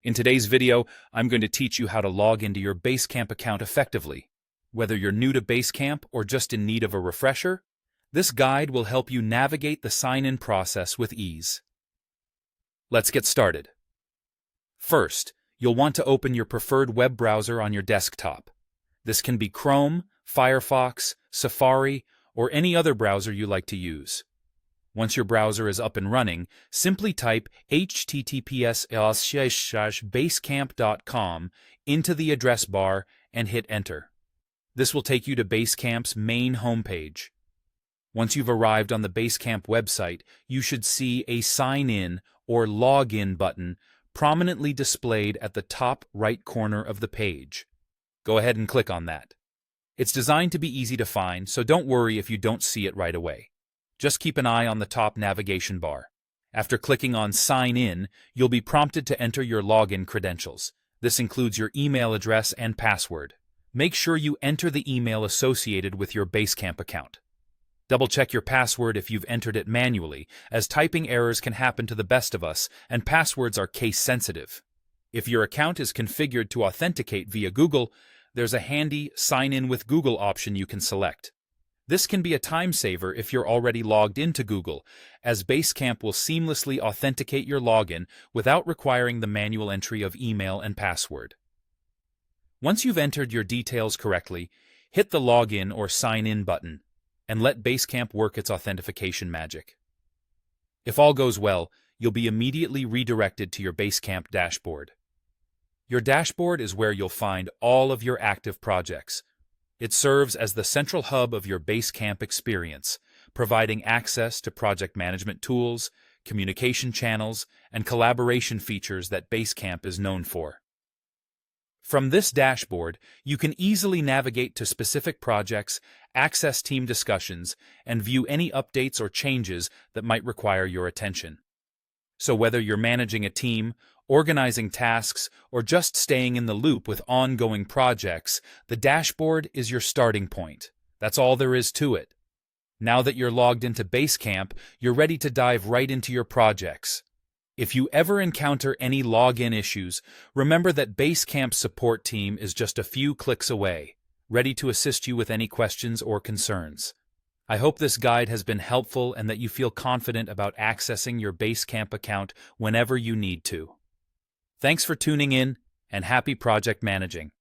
In today's video, I'm going to teach you how to log into your Basecamp account effectively. Whether you're new to Basecamp or just in need of a refresher, this guide will help you navigate the sign-in process with ease. Let's get started. First, you'll want to open your preferred web browser on your desktop. This can be Chrome, Firefox, Safari, or any other browser you like to use. Once your browser is up and running, simply type https://basecamp.com into the address bar and hit enter. This will take you to Basecamp's main homepage. Once you've arrived on the Basecamp website, you should see a Sign In or Login button prominently displayed at the top right corner of the page. Go ahead and click on that. It's designed to be easy to find, so don't worry if you don't see it right away. Just keep an eye on the top navigation bar. After clicking on Sign In, you'll be prompted to enter your login credentials. This includes your email address and password. Make sure you enter the email associated with your Basecamp account. Double-check your password if you've entered it manually, as typing errors can happen to the best of us, and passwords are case-sensitive. If your account is configured to authenticate via Google, there's a handy Sign In with Google option you can select. This can be a time saver if you're already logged into Google, as Basecamp will seamlessly authenticate your login without requiring the manual entry of email and password. Once you've entered your details correctly, hit the Login or Sign In button, and let Basecamp work its authentication magic. If all goes well, you'll be immediately redirected to your Basecamp dashboard. Your dashboard is where you'll find all of your active projects. It serves as the central hub of your Basecamp experience, providing access to project management tools, communication channels, and collaboration features that Basecamp is known for. From this dashboard, you can easily navigate to specific projects, access team discussions, and view any updates or changes that might require your attention. So whether you're managing a team, organizing tasks, or just staying in the loop with ongoing projects, the dashboard is your starting point. That's all there is to it. Now that you're logged into Basecamp, you're ready to dive right into your projects. If you ever encounter any login issues, remember that Basecamp's support team is just a few clicks away, ready to assist you with any questions or concerns. I hope this guide has been helpful and that you feel confident about accessing your Basecamp account whenever you need to. Thanks for tuning in, and happy project managing.